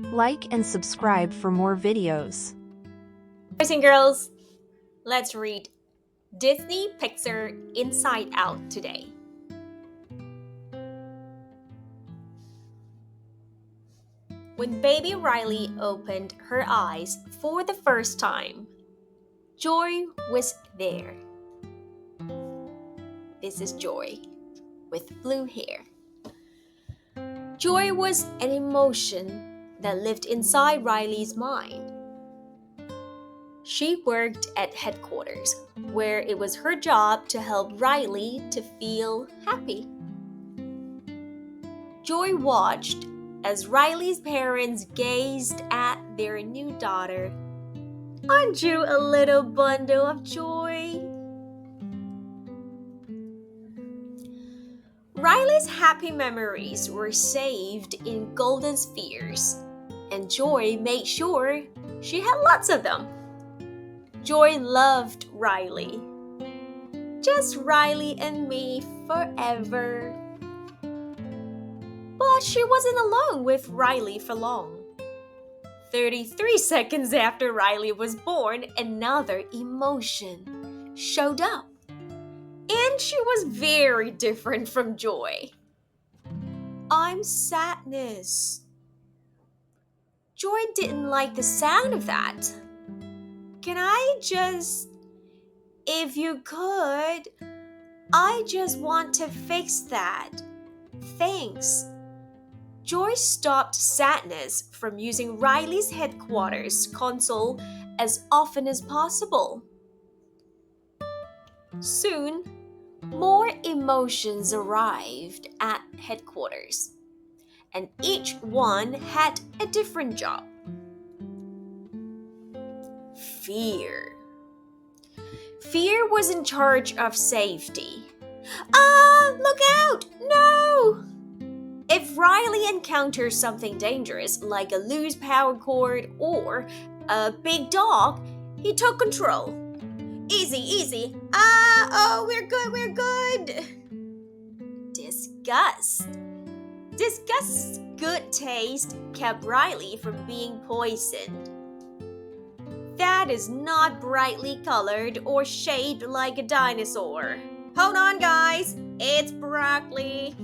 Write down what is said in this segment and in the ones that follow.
Like and subscribe for more videos. Boys and girls, let's read Disney Pixar Inside Out today. When baby Riley opened her eyes for the first time, Joy was there. This is Joy with blue hair. Joy was an emotion that lived inside Riley's mind. She worked at headquarters, where it was her job to help Riley to feel happy. Joy watched as Riley's parents gazed at their new daughter. Aren't you a little bundle of joy? Riley's happy memories were saved in golden spheres, and Joy made sure she had lots of them. Joy loved Riley. Just Riley and me forever. But she wasn't alone with Riley for long. 33 seconds after Riley was born, another emotion showed up. And she was very different from Joy. I'm sadness. Joy didn't like the sound of that. Can I just, if you could, I just want to fix that. Thanks. Joy stopped Sadness from using Riley's headquarters console as often as possible. Soon, more emotions arrived at headquarters, and each one had a different job. Fear. Fear was in charge of safety. Look out! No! If Riley encounters something dangerous, like a loose power cord or a big dog, he took control. Easy. We're good. Disgust. Disgust's good taste kept Riley from being poisoned. That is not brightly colored or shaped like a dinosaur. Hold on, guys. It's broccoli.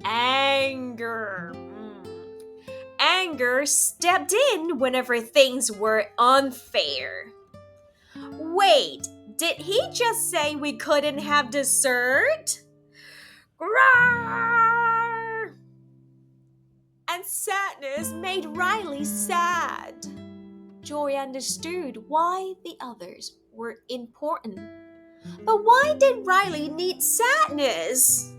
Anger. Anger stepped in whenever things were unfair. Wait, did he just say we couldn't have dessert? Rawr! And sadness made Riley sad. Joy understood why the others were important. But why did Riley need sadness?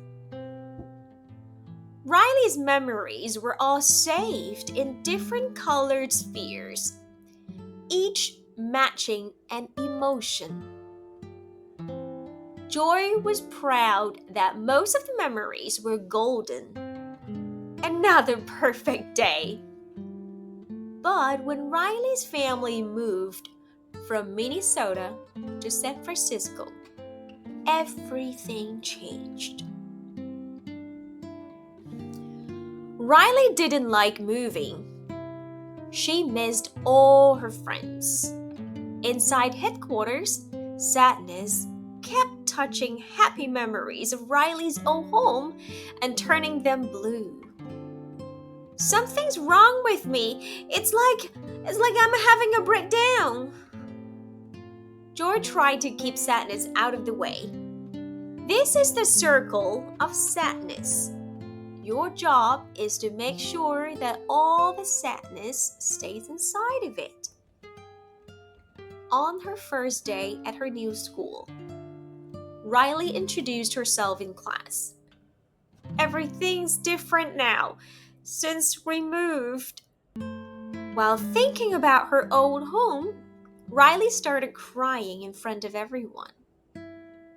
Riley's memories were all saved in different colored spheres, each matching an emotion. Joy was proud that most of the memories were golden. Another perfect day. But when Riley's family moved from Minnesota to San Francisco, everything changed. Riley didn't like moving. She missed all her friends. Inside headquarters, Sadness kept touching happy memories of Riley's old home and turning them blue. Something's wrong with me. It's like I'm having a breakdown. Joy tried to keep Sadness out of the way. This is the circle of sadness. Your job is to make sure that all the sadness stays inside of it. On her first day at her new school, Riley introduced herself in class. Everything's different now, since we moved. While thinking about her old home, Riley started crying in front of everyone.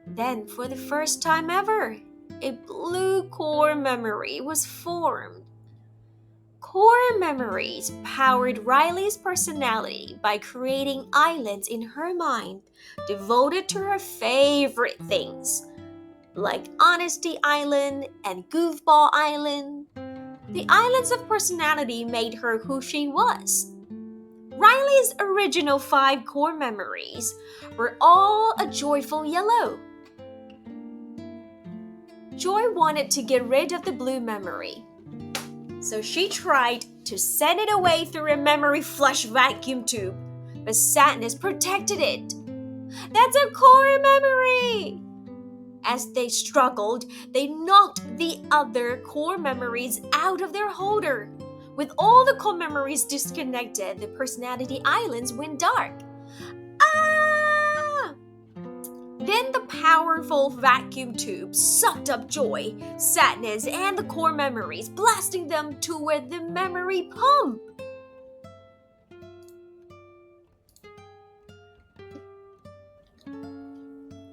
Then, for the first time ever, a blue core memory was formed. Core memories powered Riley's personality by creating islands in her mind devoted to her favorite things, like Honesty Island and Goofball Island. The islands of personality made her who she was. Riley's original 5 core memories were all a joyful yellow. Joy wanted to get rid of the blue memory, so she tried to send it away through a memory flush vacuum tube, but Sadness protected it. That's a core memory! As they struggled, they knocked the other core memories out of their holder. With all the core memories disconnected, the personality islands went dark. Ah! Then the powerful vacuum tube sucked up joy, sadness, and the core memories, blasting them toward the memory pump.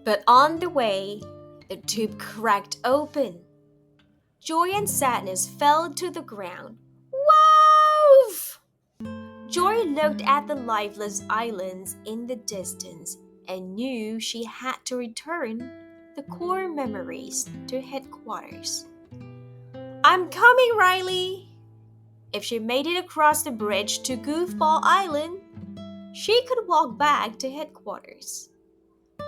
But on the way, the tube cracked open. Joy and sadness fell to the ground. Woof! Joy looked at the lifeless islands in the distance and knew she had to return the core memories to headquarters. I'm coming, Riley! If she made it across the bridge to Goofball Island, she could walk back to headquarters.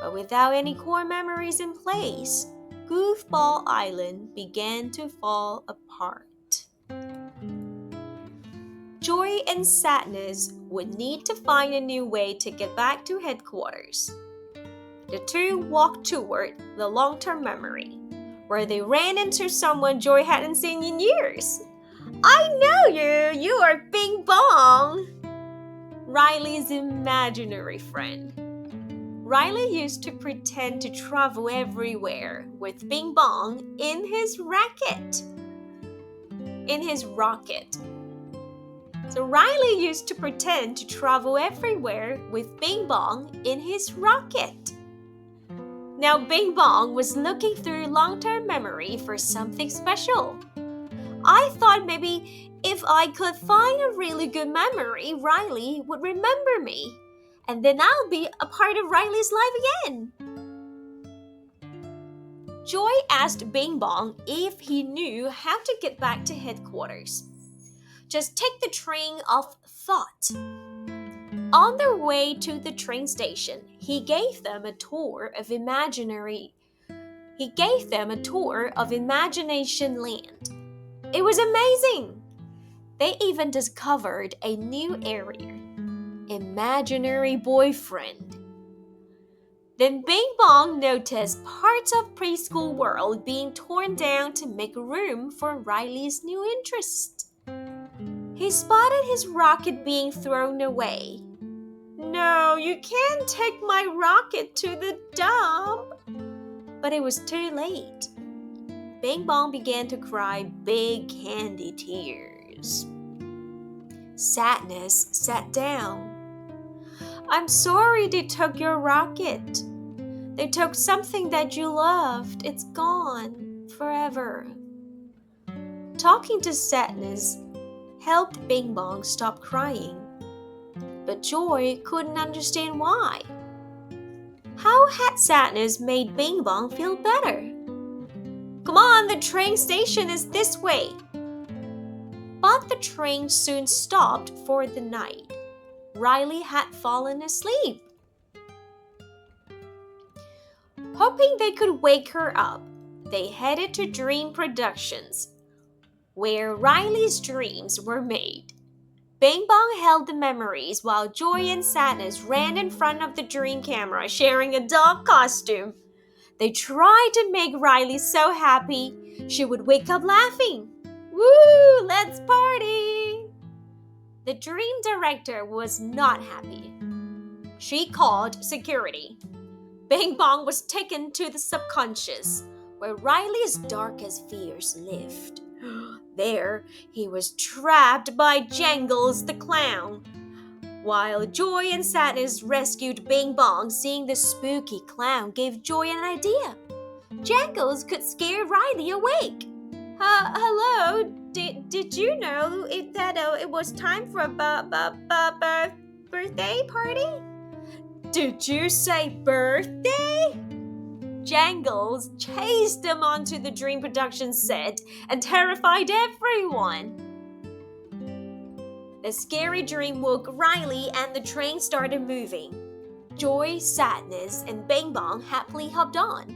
But without any core memories in place, Goofball Island began to fall apart. Joy and sadness would need to find a new way to get back to headquarters. The two walked toward the long-term memory, where they ran into someone Joy hadn't seen in years. I know you! You are Bing Bong! Riley's imaginary friend. Riley used to pretend to travel everywhere with Bing Bong in his rocket. So Riley used to pretend to travel everywhere with Bing Bong in his rocket. Now Bing Bong was looking through long-term memory for something special. I thought maybe if I could find a really good memory, Riley would remember me. And then I'll be a part of Riley's life again. Joy asked Bing Bong if he knew how to get back to headquarters. Just take the train of thought. On their way to the train station, he gave them a tour of Imagination Land. It was amazing. They even discovered a new area. Imaginary boyfriend. Then Bing Bong noticed parts of preschool world being torn down to make room for Riley's new interest. He spotted his rocket being thrown away. No, you can't take my rocket to the dump. But it was too late. Bing Bong began to cry big candy tears. Sadness sat down. I'm sorry they took your rocket. They took something that you loved. It's gone forever. Talking to Sadness helped Bing Bong stop crying. But Joy couldn't understand why. How had Sadness made Bing Bong feel better? Come on, the train station is this way. But the train soon stopped for the night. Riley had fallen asleep. Hoping they could wake her up, they headed to Dream Productions, where Riley's dreams were made. Bing Bong held the memories while Joy and Sadness ran in front of the dream camera, sharing a dog costume. They tried to make Riley so happy she would wake up laughing. Woo! Let's party! The dream director was not happy. She called security. Bing Bong was taken to the subconscious, where Riley's darkest fears lived. There, he was trapped by Jangles the clown. While Joy and Sadness rescued Bing Bong, seeing the spooky clown gave Joy an idea. Jangles could scare Riley awake. Hello, did you know that it was time for a birthday party? Did you say birthday? jangles chased them onto the dream production set and terrified everyone. The scary dream woke Riley and the train started moving. Joy, Sadness, and Bing Bong happily hopped on.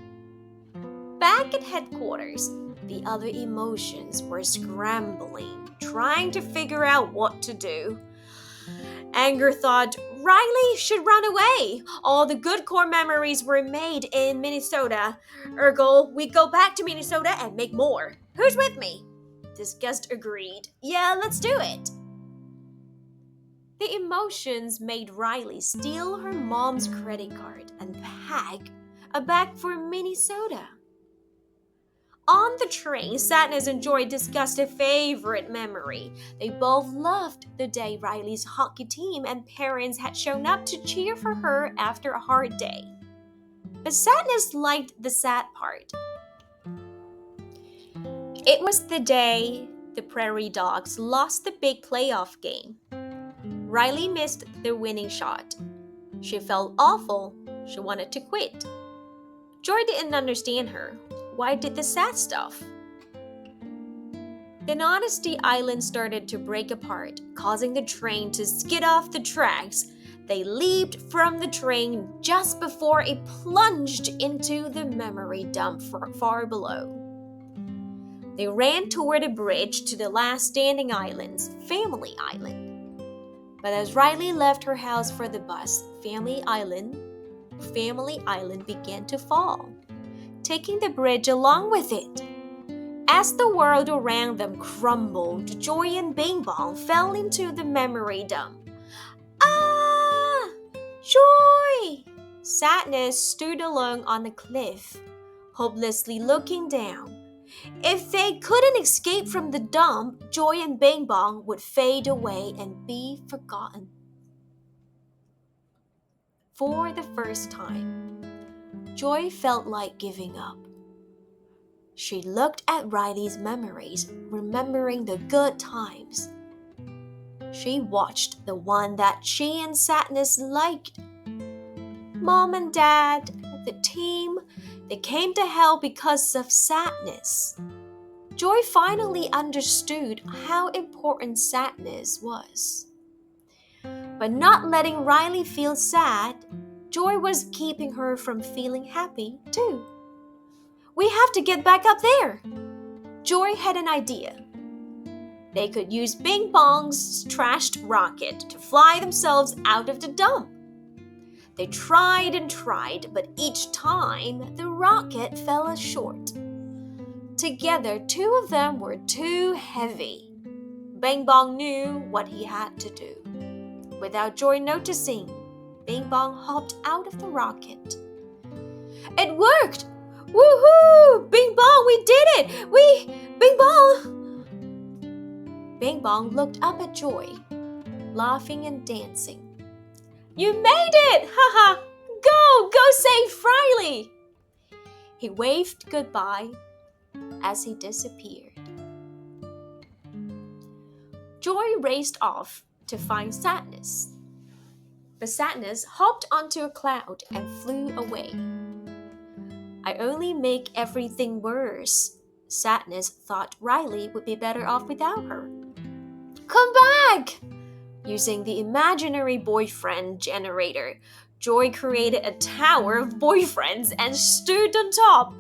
Back at headquarters, the other emotions were scrambling, trying to figure out what to do. Anger thought Riley should run away. All the good core memories were made in Minnesota. Ergo, we go back to Minnesota and make more. Who's with me? Disgust agreed. Yeah, let's do it. The emotions made Riley steal her mom's credit card and pack a bag for Minnesota. On the train, Sadness and Joy discussed a favorite memory. They both loved the day Riley's hockey team and parents had shown up to cheer for her after a hard day. But Sadness liked the sad part. It was the day the Prairie Dogs lost the big playoff game. Riley missed the winning shot. She felt awful. She wanted to quit. Joy didn't understand her. Why did the sad stuff? Then Honesty Island started to break apart, causing the train to skid off the tracks. They leaped from the train just before it plunged into the memory dump far below. They ran toward a bridge to the last standing islands, Family Island. But as Riley left her house for the bus, Family Island began to fall, taking the bridge along with it. As the world around them crumbled, Joy and Bing Bong fell into the memory dump. Ah! Joy! Sadness stood alone on the cliff, hopelessly looking down. If they couldn't escape from the dump, Joy and Bing Bong would fade away and be forgotten. For the first time, Joy felt like giving up. She looked at Riley's memories, remembering the good times. She watched the one that she and Sadness liked. Mom and Dad, the team, they came to hell because of Sadness. Joy finally understood how important Sadness was. But not letting Riley feel sad, Joy was keeping her from feeling happy too. We have to get back up there. Joy had an idea. They could use Bing Bong's trashed rocket to fly themselves out of the dump. They tried and tried, but each time the rocket fell short. Together, two of them were too heavy. Bing Bong knew what he had to do. Without Joy noticing, Bing Bong hopped out of the rocket. It worked! Woohoo! Bing Bong, we did it! Bing Bong! Bing Bong looked up at Joy, laughing and dancing. You made it! Haha! Go save Riley! He waved goodbye as he disappeared. Joy raced off to find Sadness. But Sadness hopped onto a cloud and flew away. I only make everything worse. Sadness thought Riley would be better off without her. Come back! Using the imaginary boyfriend generator, Joy created a tower of boyfriends and stood on top.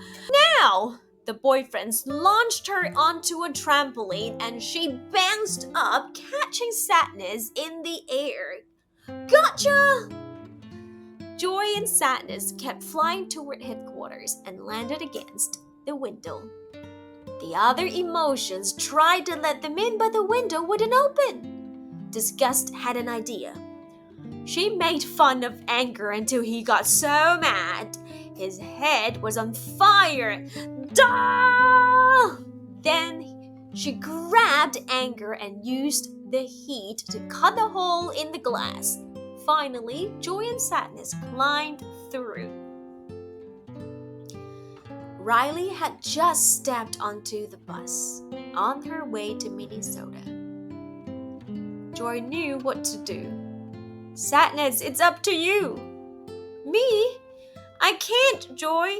Now, the boyfriends launched her onto a trampoline and she bounced up, catching Sadness in the air. Gotcha! Joy and Sadness kept flying toward headquarters and landed against the window. The other emotions tried to let them in, but the window wouldn't open. Disgust had an idea. She made fun of Anger until he got so mad. His head was on fire. Duh! Then she grabbed Anger and used the heat to cut a hole in the glass. Finally, Joy and Sadness climbed through. Riley had just stepped onto the bus on her way to Minnesota. Joy knew what to do. Sadness, it's up to you. Me? I can't, Joy.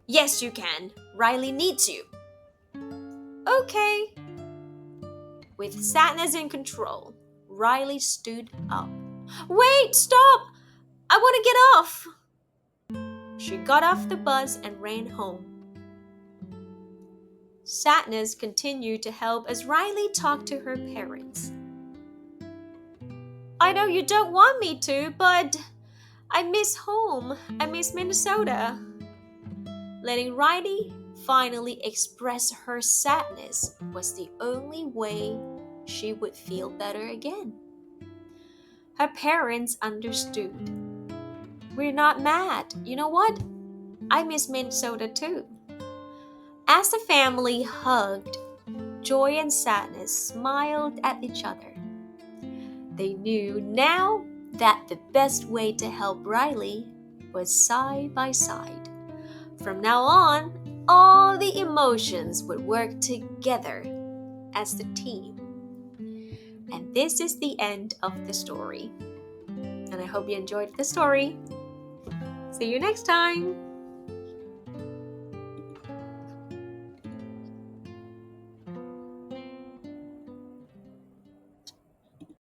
Yes, you can. Riley needs you. Okay. With sadness in control, Riley stood up. Wait, stop! I want to get off! She got off the bus and ran home. Sadness continued to help as Riley talked to her parents. I know you don't want me to, but I miss home. I miss Minnesota. Letting Riley finally express her sadness was the only way she would feel better again. Her parents understood. We're not mad. You know what? I miss Minnesota too. As the family hugged, Joy and Sadness smiled at each other. They knew now that the best way to help Riley was side by side. From now on, all the emotions would work together as the team. And this is the end of the story. And I hope you enjoyed the story. See you next time!